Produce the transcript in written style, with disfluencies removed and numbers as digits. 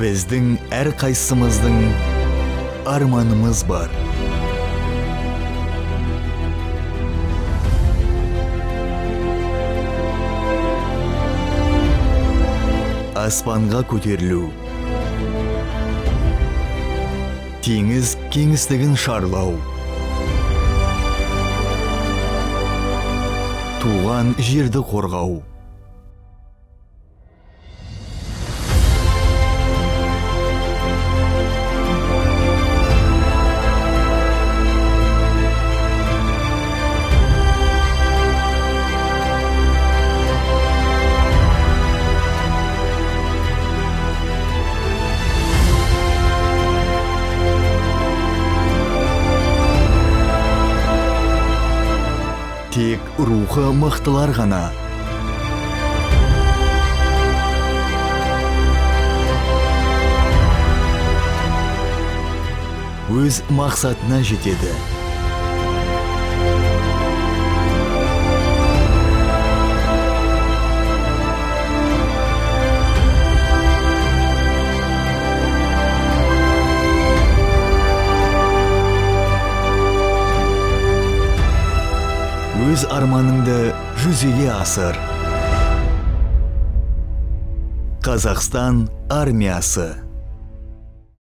Біздің әр қайсымыздың арманымыз бар. Аспанға көтерілу, теңіз кеңістігін шарлау, туған жерді қорғау. Тек рухы мықтылар ғана өз мақсатына жетеді. Өз арманыңды жүзеге асыр. Қазақстан армиясы.